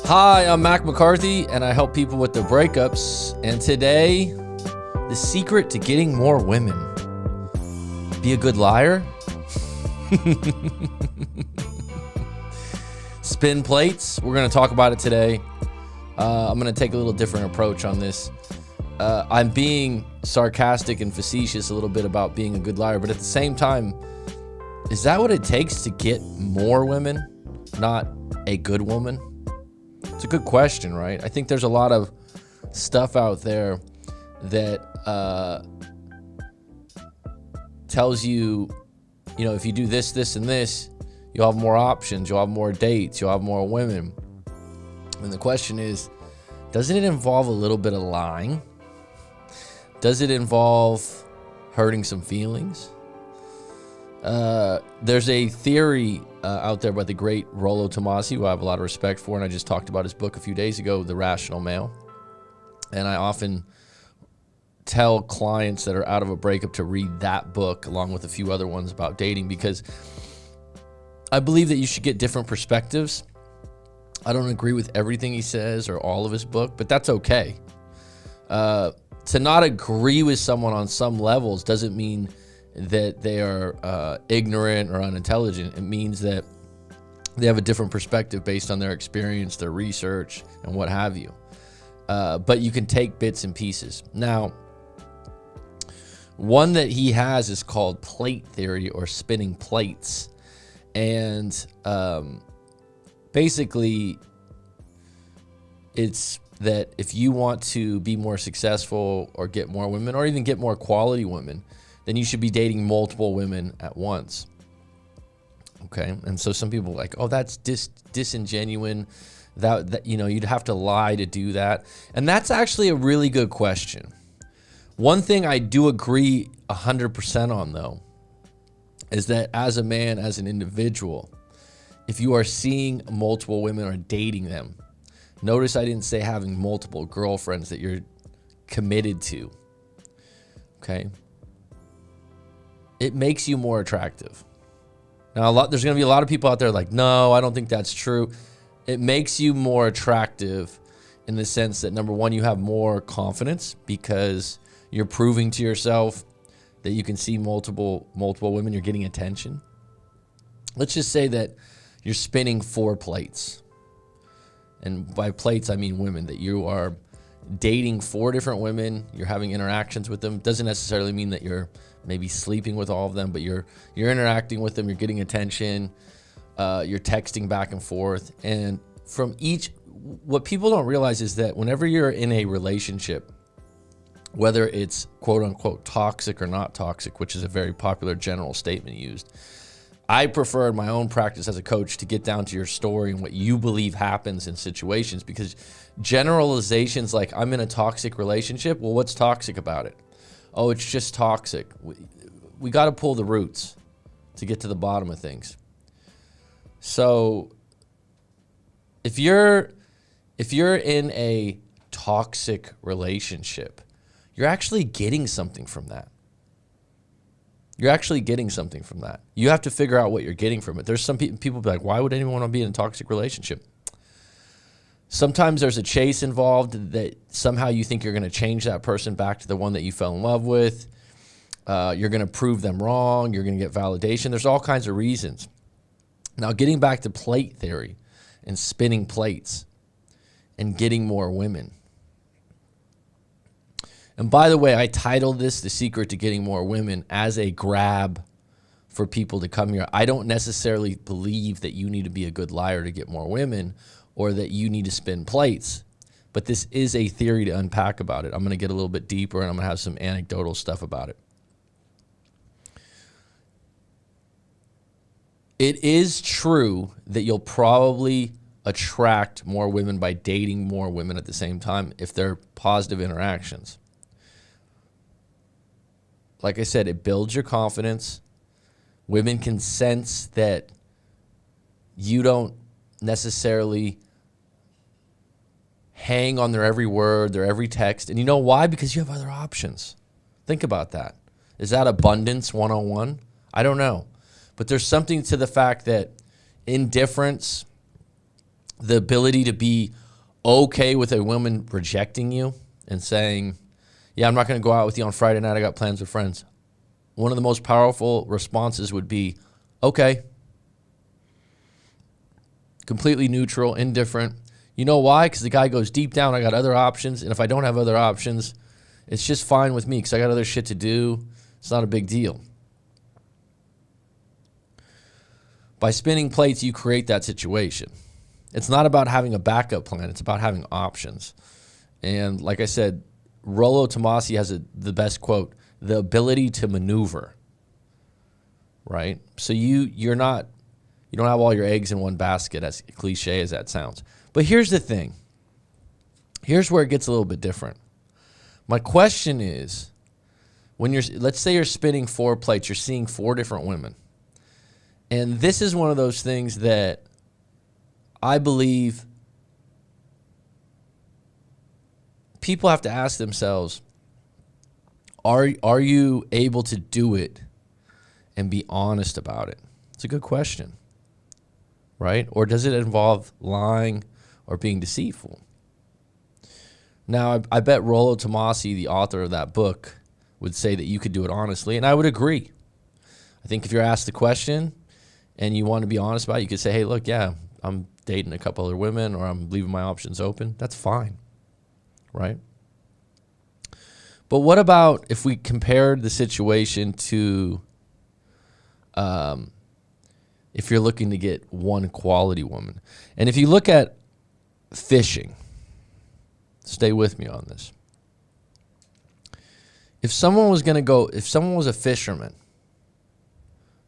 Hi, I'm Mac McCarthy, and I help people with their breakups. And today, the secret to getting more women. Be a good liar. Spin plates. We're going to talk about it today. I'm going to take a little different approach on this. I'm being sarcastic and facetious a little bit about being a good liar, but at the same time, is that what it takes to get more women, not a good woman? It's a good question, right? I think there's a lot of stuff out there that tells you, if you do this, this, and this, you'll have more options, you'll have more dates, you'll have more women. And the question is, doesn't it involve a little bit of lying? Does it involve hurting some feelings? There's a theory out there by the great Rollo, who I have a lot of respect for, and I just talked about his book a few days ago, The Rational Male. And I often tell clients that are out of a breakup to read that book along with a few other ones about dating, because I believe that you should get different perspectives. I don't agree with everything he says or all of his book, but that's okay. To not agree with someone on some levels doesn't mean that they are ignorant or unintelligent. It means that they have a different perspective based on their experience, their research, and what have you. But you can take bits and pieces. Now, one that he has is called plate theory, or spinning plates. And basically, it's that if you want to be more successful or get more women, or even get more quality women, then you should be dating multiple women at once. Okay, and so some people are like, oh, that's disingenuous. That you'd have to lie to do that. And that's actually a really good question. One thing I do agree 100% on, though, is that as a man, as an individual, if you are seeing multiple women or dating them, notice I didn't say having multiple girlfriends that you're committed to. Okay. It makes you more attractive. Now, there's going to be a lot of people out there like, no, I don't think that's true. It makes you more attractive in the sense that, number one, you have more confidence because you're proving to yourself that you can see multiple women. You're getting attention. Let's just say that you're spinning 4 plates. And by plates, I mean women, that you are dating 4 different women. You're having interactions with them. Doesn't necessarily mean that you're maybe sleeping with all of them, but you're interacting with them, you're getting attention, you're texting back and forth. And from each, what people don't realize is that whenever you're in a relationship, whether it's quote unquote toxic or not toxic, which is a very popular general statement used, I prefer in my own practice as a coach to get down to your story and what you believe happens in situations, because generalizations like, I'm in a toxic relationship, well, what's toxic about it? Oh, it's just toxic. We got to pull the roots to get to the bottom of things. So if you're in a toxic relationship, you're actually getting something from that. You're actually getting something from that. You have to figure out what you're getting from it. There's some people be like, why would anyone want to be in a toxic relationship? Sometimes there's a chase involved that somehow you think you're going to change that person back to the one that you fell in love with. You're going to prove them wrong. You're going to get validation. There's all kinds of reasons. Now, getting back to plate theory and spinning plates and getting more women. And by the way, I titled this The Secret to Getting More Women as a grab for people to come here. I don't necessarily believe that you need to be a good liar to get more women, or that you need to spin plates. But this is a theory to unpack about it. I'm going to get a little bit deeper, and I'm going to have some anecdotal stuff about it. It is true that you'll probably attract more women by dating more women at the same time if they're positive interactions. Like I said, it builds your confidence. Women can sense that you don't necessarily hang on their every word, their every text. And you know why? Because you have other options. Think about that. Is that abundance 101? I don't know. But there's something to the fact that indifference the ability to be okay with a woman rejecting you and saying, yeah, I'm not going to go out with you on Friday night. I got plans with friends. One of the most powerful responses would be, okay. Completely neutral, indifferent. You know why? Because the guy goes, deep down, I got other options. And if I don't have other options, it's just fine with me because I got other shit to do. It's not a big deal. By spinning plates, you create that situation. It's not about having a backup plan. It's about having options. And like I said, Rollo Tomassi has the best quote, the ability to maneuver, right? So you don't have all your eggs in one basket, as cliche as that sounds. But here's the thing. Here's where it gets a little bit different. My question is, let's say you're spinning 4 plates, you're seeing 4 different women. And this is one of those things that I believe people have to ask themselves, are you able to do it and be honest about it? It's a good question, right? Or does it involve lying or being deceitful? Now, I bet Rollo Tomassi, the author of that book, would say that you could do it honestly, and I would agree. I think if you're asked the question and you want to be honest about it, you could say, hey, look, yeah, I'm dating a couple other women or I'm leaving my options open. That's fine, right? But what about if we compared the situation to if you're looking to get one quality woman? And if you look at fishing, stay with me on this. If someone was a fisherman,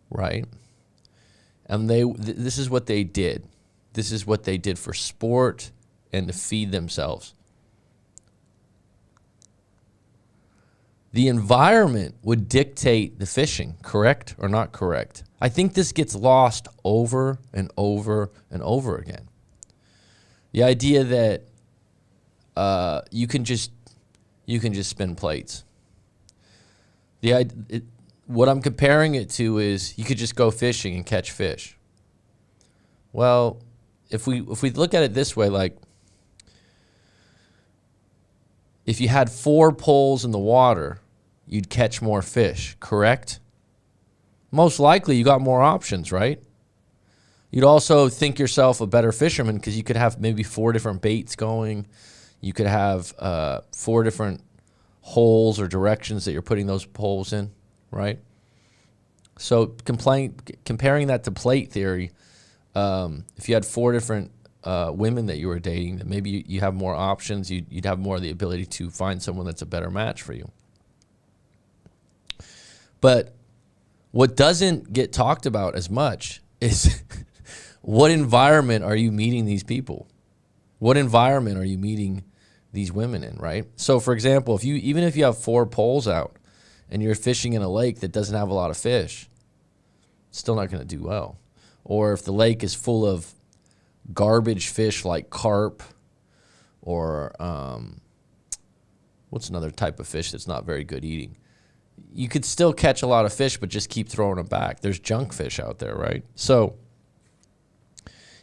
right? And this is what they did. This is what they did for sport and to feed themselves. The environment would dictate the fishing, correct or not correct? I think this gets lost over and over and over again. The idea that you can just spin plates. What I'm comparing it to is you could just go fishing and catch fish. Well, if we look at it this way, like if you had 4 poles in the water, you'd catch more fish, correct? Most likely you got more options, right? You'd also think yourself a better fisherman because you could have maybe 4 different baits going. You could have 4 different holes or directions that you're putting those poles in, right? So comparing that to plate theory, if you had 4 different women that you were dating, then maybe you have more options. You'd have more of the ability to find someone that's a better match for you. But what doesn't get talked about as much is what environment are you meeting these people? What environment are you meeting these women in, right? So for example, even if you have 4 poles out and you're fishing in a lake that doesn't have a lot of fish, it's still not going to do well. Or if the lake is full of garbage fish like carp or what's another type of fish that's not very good eating? You could still catch a lot of fish, but just keep throwing them back. There's junk fish out there, right? So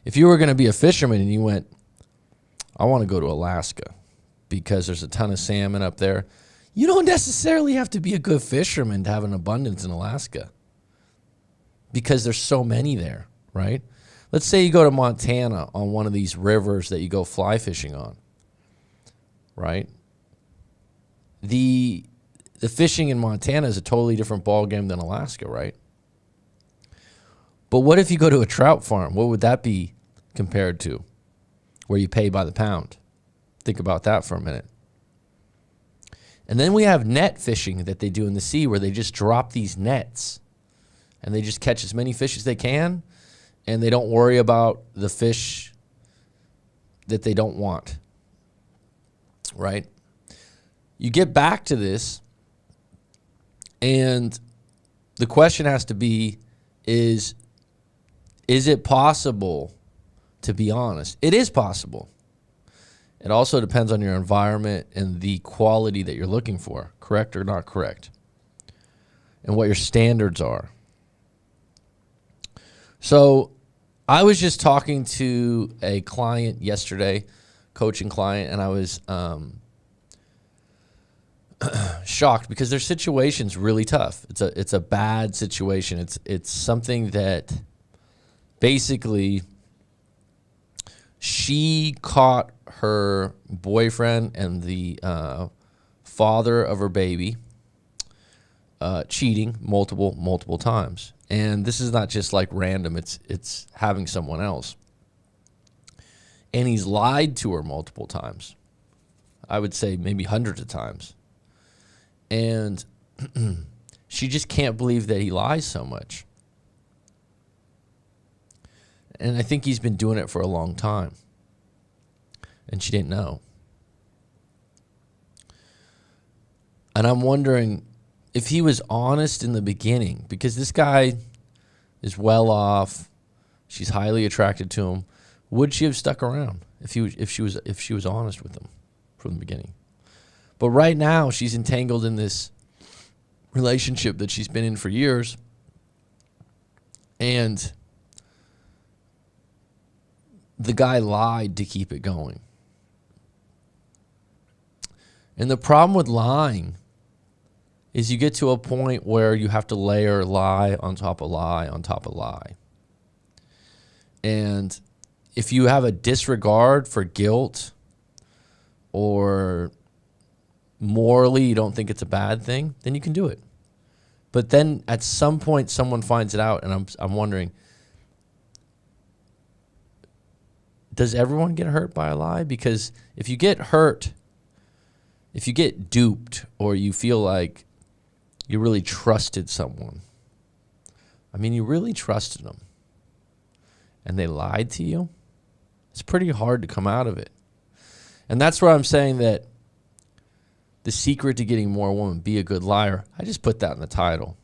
if you were going to be a fisherman and you went, I want to go to Alaska because there's a ton of salmon up there, you don't necessarily have to be a good fisherman to have an abundance in Alaska because there's so many there, right? Let's say you go to Montana on one of these rivers that you go fly fishing on, right? The fishing in Montana is a totally different ballgame than Alaska, right? But what if you go to a trout farm? What would that be compared to? Where you pay by the pound. Think about that for a minute. And then we have net fishing that they do in the sea where they just drop these nets and they just catch as many fish as they can and they don't worry about the fish that they don't want, right? You get back to this and the question has to be, is it possible to be honest? It is possible. It also depends on your environment and the quality that you're looking for, correct or not correct, and what your standards are. So I was just talking to a client yesterday, coaching client, and I was shocked because their situation's really tough. It's a bad situation. It's something that basically she caught her boyfriend and the father of her baby cheating multiple times. And this is not just like random, it's having someone else. And he's lied to her multiple times. I would say maybe hundreds of times. And she just can't believe that he lies so much. And I think he's been doing it for a long time. And she didn't know. And I'm wondering if he was honest in the beginning, because this guy is well off, she's highly attracted to him, would she have stuck around if she was honest with him from the beginning? But right now she's entangled in this relationship that she's been in for years, and the guy lied to keep it going. And the problem with lying is you get to a point where you have to layer lie on top of lie on top of lie. And if you have a disregard for guilt, or morally you don't think it's a bad thing, then you can do it. But then at some point someone finds it out, and I'm wondering, does everyone get hurt by a lie? Because if you get hurt, if you get duped, or you feel like you really trusted someone, I mean, you really trusted them, and they lied to you, it's pretty hard to come out of it. And that's where I'm saying that the secret to getting more women, be a good liar. I just put that in the title.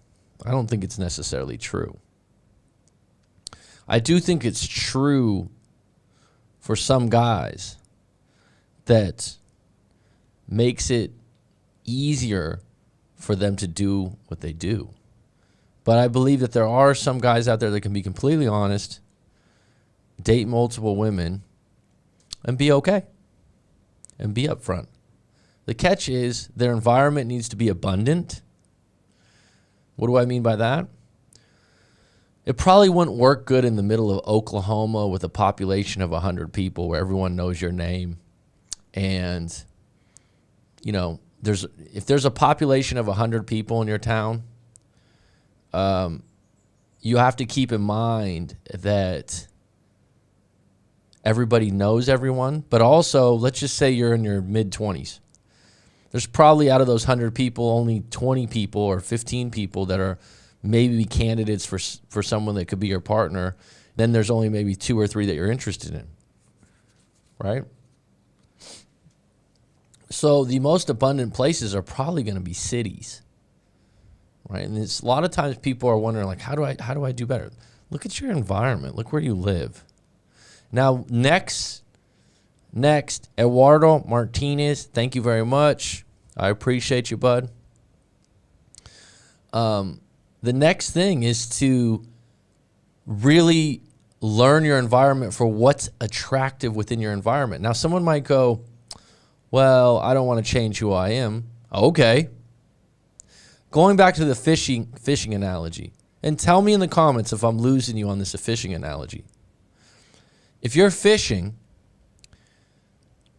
I don't think it's necessarily true. I do think it's true for some guys that makes it easier for them to do what they do. But I believe that there are some guys out there that can be completely honest, date multiple women, and be okay, and be upfront. The catch is their environment needs to be abundant. What do I mean by that? It probably wouldn't work good in the middle of Oklahoma with a population of 100 people where everyone knows your name. And, you know, if there's a population of 100 people in your town, you have to keep in mind that everybody knows everyone. But also, let's just say you're in your mid-20s. There's probably out of those 100 people, only 20 people or 15 people that are maybe candidates for someone that could be your partner. Then there's only maybe 2 or 3 that you're interested in, right? So the most abundant places are probably going to be cities, right? And it's a lot of times people are wondering, like, how do I do better? Look at your environment. Look where you live. Now, next, Eduardo Martinez, thank you very much. I appreciate you, bud. The next thing is to really learn your environment for what's attractive within your environment. Now, someone might go, well, I don't want to change who I am. Okay. Going back to the fishing analogy, and tell me in the comments if I'm losing you on this fishing analogy. If you're fishing,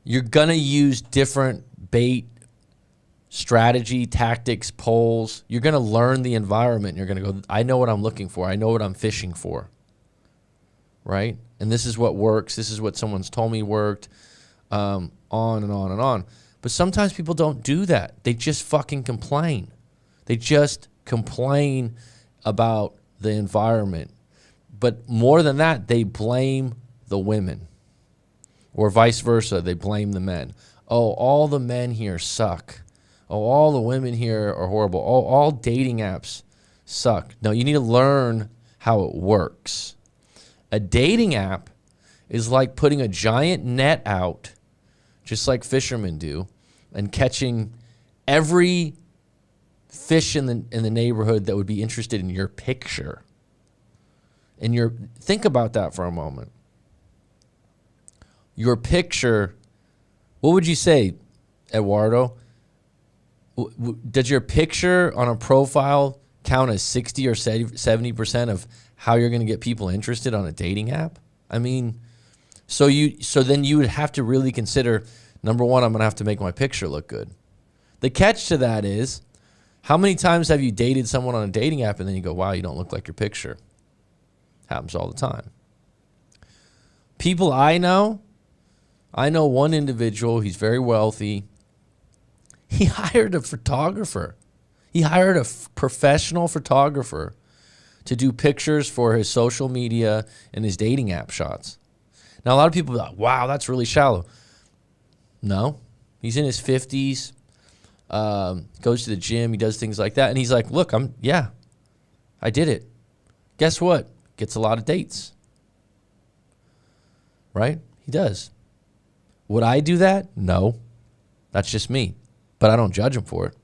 you're going to use different bait, strategy, tactics, poles. You're going to learn the environment. You're going to go, I know what I'm looking for. I know what I'm fishing for. Right? And this is what works. This is what someone's told me worked. On and on and on. But sometimes people don't do that. They just fucking complain. They just complain about the environment. But more than that, they blame the women. Or vice versa, they blame the men. Oh, all the men here suck. Oh, all the women here are horrible. Oh, all dating apps suck. No, you need to learn how it works. A dating app is like putting a giant net out, just like fishermen do, and catching every fish in the neighborhood that would be interested in your picture. And think about that for a moment. Your picture, what would you say, Eduardo? Does your picture on a profile count as 60 or 70% of how you're going to get people interested on a dating app? I mean, so then you would have to really consider, number one, I'm going to have to make my picture look good. The catch to that is, how many times have you dated someone on a dating app and then you go, wow, you don't look like your picture? Happens all the time. People I know one individual, he's very wealthy. He hired a photographer. He hired a professional photographer to do pictures for his social media and his dating app shots. Now, a lot of people are like, wow, that's really shallow. No, he's in his 50s, goes to the gym, he does things like that. And he's like, look, I did it. Guess what? Gets a lot of dates. Right? He does. Would I do that? No. That's just me. But I don't judge him for it.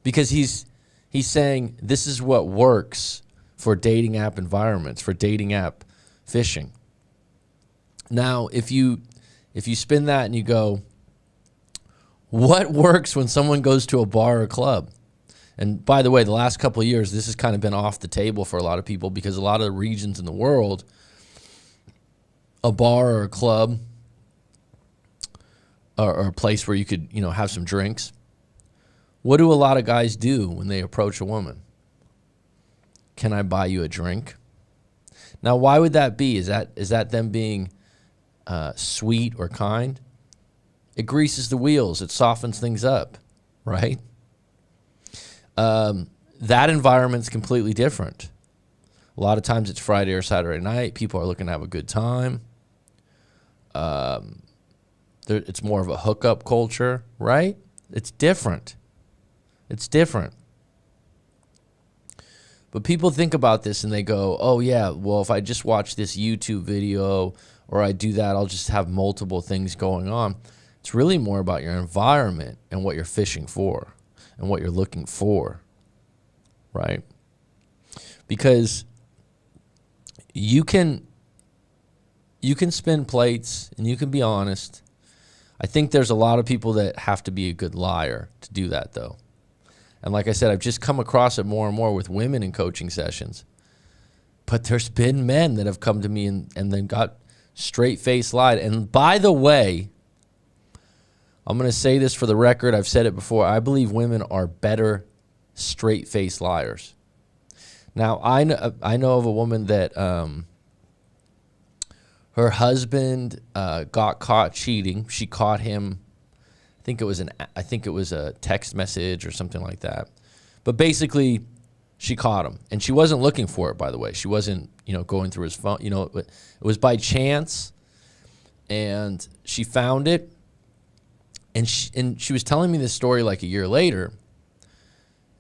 Because he's saying this is what works for dating app environments, for dating app fishing. Now, if you spin that and you go, what works when someone goes to a bar or club? And by the way, the last couple of years, this has kind of been off the table for a lot of people because a lot of the regions in the world, a bar or a club or a place where you could, have some drinks. What do a lot of guys do when they approach a woman? Can I buy you a drink? Now, why would that be? Is that them being sweet or kind? It greases the wheels. It softens things up, right? That environment's completely different. A lot of times it's Friday or Saturday night. People are looking to have a good time. It's more of a hookup culture, right? It's different. It's different. But people think about this and they go, oh, yeah, well, if I just watch this YouTube video or I do that, I'll just have multiple things going on. It's really more about your environment and what you're fishing for and what you're looking for, right? Because you can spin plates and you can be honest. I think there's a lot of people that have to be a good liar to do that, though. And like I said, I've just come across it more and more with women in coaching sessions. But there's been men that have come to me and then got straight-faced lied. And by the way, I'm going to say this for the record. I've said it before. I believe women are better straight-faced liars. Now, I know of a woman that her husband got caught cheating. She caught him. I think it was a text message or something like that. But basically, she caught him, and she wasn't looking for it. By the way, she wasn't going through his phone. It was by chance, and she found it. And she was telling me this story like a year later,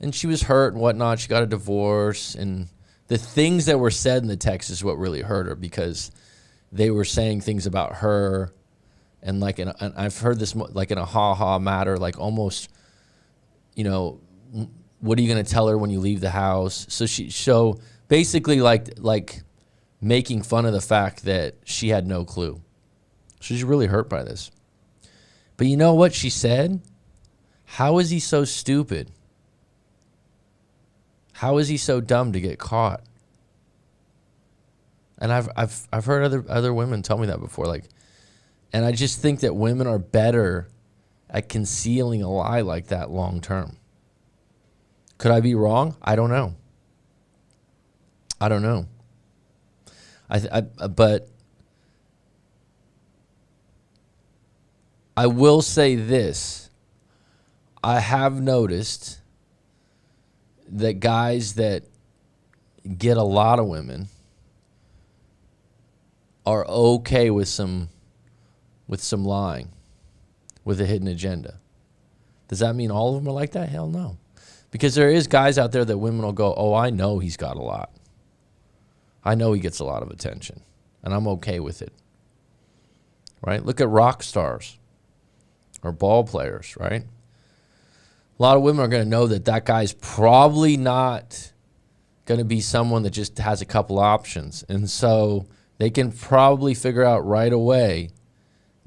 and she was hurt and whatnot. She got a divorce, and the things that were said in the text is what really hurt her because they were saying things about her, and and I've heard this like in a ha-ha matter, like almost, what are you going to tell her when you leave the house? So basically like making fun of the fact that she had no clue. She's really hurt by this. But you know what she said? How is he so stupid? How is he so dumb to get caught? And I've heard other women tell me that before. And I just think that women are better at concealing a lie like that long term. Could I be wrong? I don't know. But I will say this. I have noticed that guys that get a lot of women are okay with some lying, with a hidden agenda. Does that mean all of them are like that? Hell no. Because there is guys out there that women will go, oh, I know he's got a lot. I know he gets a lot of attention, and I'm okay with it. Right? Look at rock stars or ball players, right? A lot of women are going to know that guy's probably not going to be someone that just has a couple options. And so they can probably figure out right away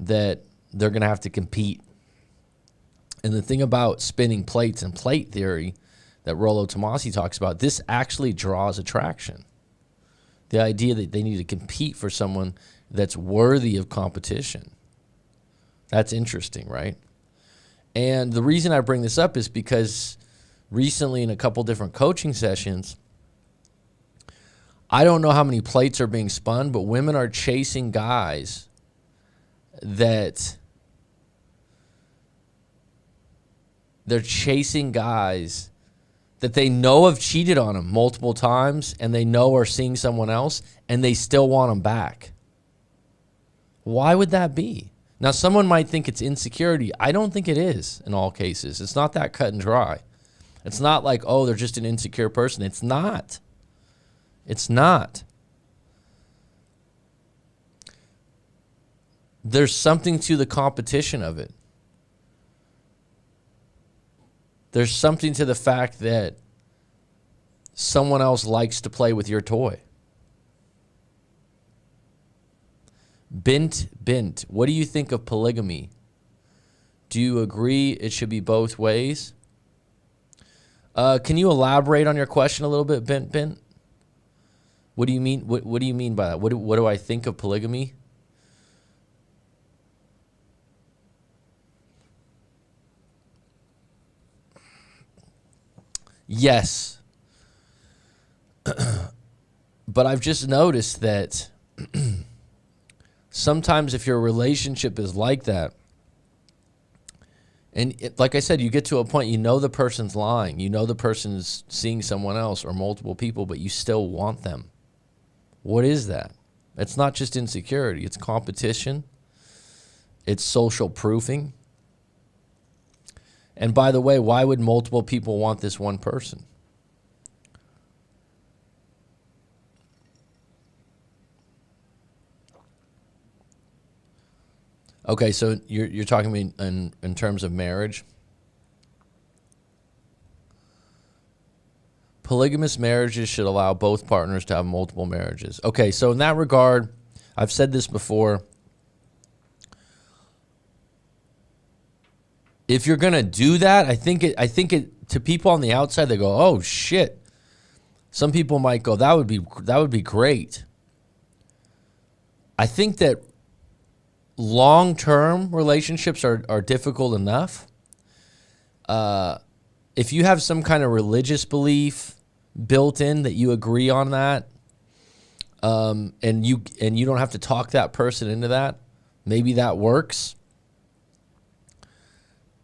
that they're going to have to compete. And the thing about spinning plates and plate theory that Rollo Tomassi talks about, this actually draws attraction. The idea that they need to compete for someone that's worthy of competition. That's interesting, right? And the reason I bring this up is because recently in a couple different coaching sessions, I don't know how many plates are being spun, but women are chasing guys that they know have cheated on them multiple times and they know are seeing someone else and they still want them back. Why would that be? Now, someone might think it's insecurity. I don't think it is in all cases. It's not that cut and dry. It's not like, oh, they're just an insecure person. It's not. It's not. There's something to the competition of it. There's something to the fact that someone else likes to play with your toy. Bint, what do you think of polygamy? Do you agree it should be both ways? Can you elaborate on your question a little bit, Bint? What do you mean? What do you mean by that? What do I think of polygamy? Yes. But I've just noticed that sometimes if your relationship is like that, and like I said, you get to a point, you know the person's lying, you know the person's seeing someone else or multiple people, but you still want them. What is that? It's not just insecurity. It's competition. It's social proofing. And by the way, why would multiple people want this one person? Okay, so you're talking to me in terms of marriage. Polygamous marriages should allow both partners to have multiple marriages. Okay, so in that regard, I've said this before. If you're gonna do that, I think it to people on the outside, they go, "Oh shit." Some people might go, "That would be great." I think that long-term relationships are difficult enough. If you have some kind of religious belief built in that you agree on that, and you don't have to talk that person into that, maybe that works.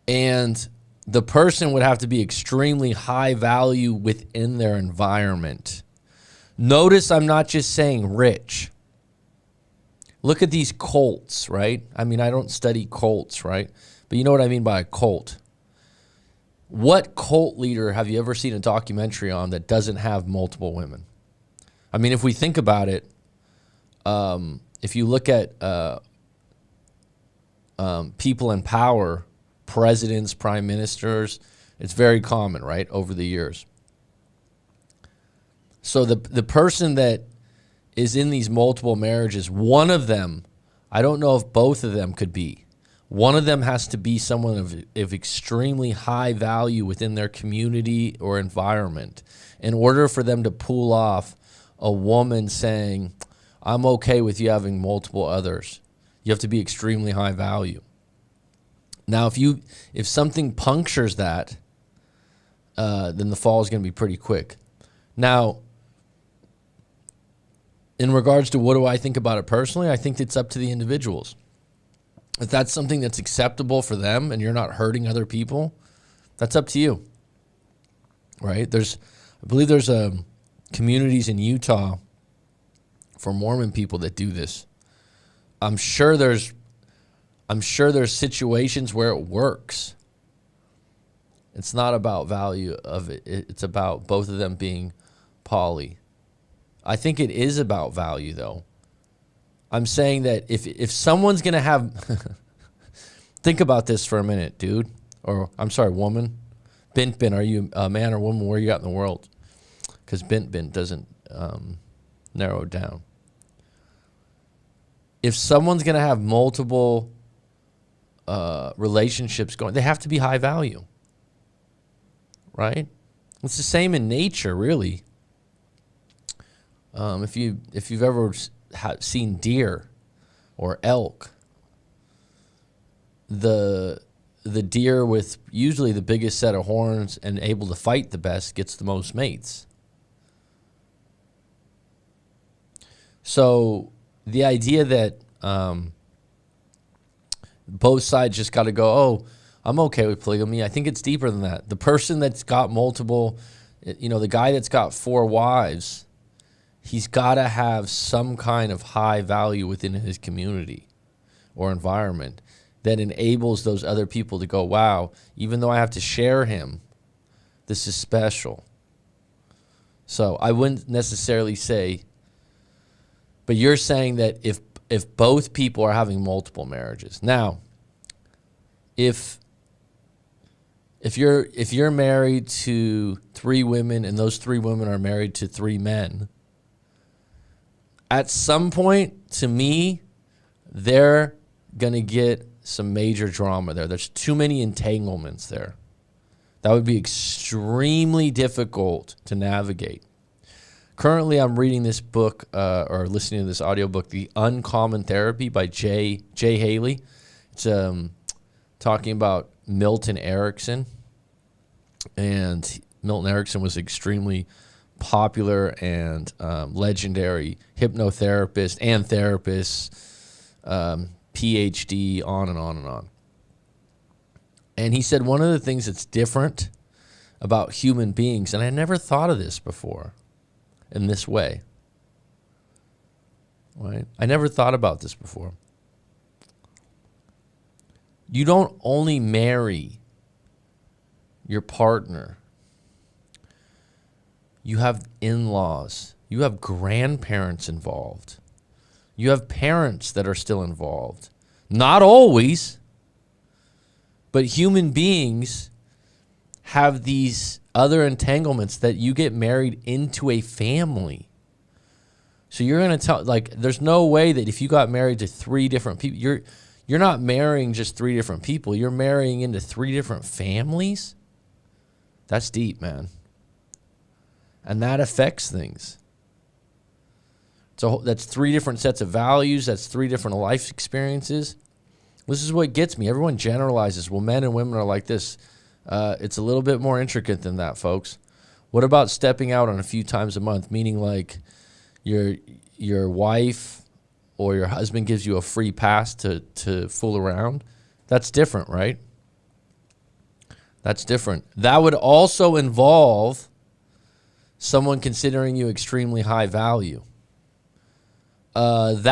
And the person would have to be extremely high value within their environment. Notice I'm not just saying rich. Look at these cults, right? I mean, I don't study cults, right? But you know what I mean by a cult. What cult leader have you ever seen a documentary on that doesn't have multiple women? I mean, if we think about it, if you look at people in power, presidents, prime ministers, it's very common, right, over the years. So the person that is in these multiple marriages, one of them, I don't know if both of them could be. One of them has to be someone of extremely high value within their community or environment in order for them to pull off a woman saying, I'm okay with you having multiple others. You have to be extremely high value. Now, if something punctures that, then the fall is going to be pretty quick. Now, in regards to what do I think about it personally, I think it's up to the individuals. If that's something that's acceptable for them and you're not hurting other people, that's up to you, right? I believe there's communities in Utah for Mormon people that do this. I'm sure there's situations where it works. It's not about value of it. It's about both of them being poly. I think it is about value, though. I'm saying that if someone's going to have... think about this for a minute, dude. Or, I'm sorry, woman. Bin, are you a man or woman? Where are you at in the world? because bint doesn't narrow it down. If someone's going to have multiple relationships going, they have to be high value, right? It's the same in nature, really. If you've ever seen deer or elk, the deer with usually the biggest set of horns and able to fight the best gets the most mates. So the idea that both sides just got to go, oh, I'm okay with polygamy, I think it's deeper than that. The person that's got multiple, the guy that's got 4 wives, he's got to have some kind of high value within his community or environment that enables those other people to go, wow, even though I have to share him, this is special. So I wouldn't necessarily say, but you're saying that if both people are having multiple marriages. Now, if you're married to 3 women and those 3 women are married to 3 men, at some point, to me, they're going to get some major drama there. There's too many entanglements there. That would be extremely difficult to navigate. Currently, I'm reading this book or listening to this audiobook, The Uncommon Therapy by Jay Haley. It's talking about Milton Erickson. And Milton Erickson was extremely popular and legendary hypnotherapist and therapist, PhD, on and on and on. And he said one of the things that's different about human beings, and I never thought of this before in this way, right? I never thought about this before. You don't only marry your partner. You have in-laws. You have grandparents involved. You have parents that are still involved. Not always, but human beings have these other entanglements that you get married into a family. So you're going to tell, there's no way that if you got married to 3 different people, you're not marrying just 3 different people. You're marrying into 3 different families. That's deep, man. And that affects things. So that's 3 different sets of values. That's 3 different life experiences. This is what gets me. Everyone generalizes. Well, men and women are like this. It's a little bit more intricate than that, folks. What about stepping out on a few times a month? Meaning like your wife or your husband gives you a free pass to fool around. That's different, right? That's different. That would also involve someone considering you extremely high value. That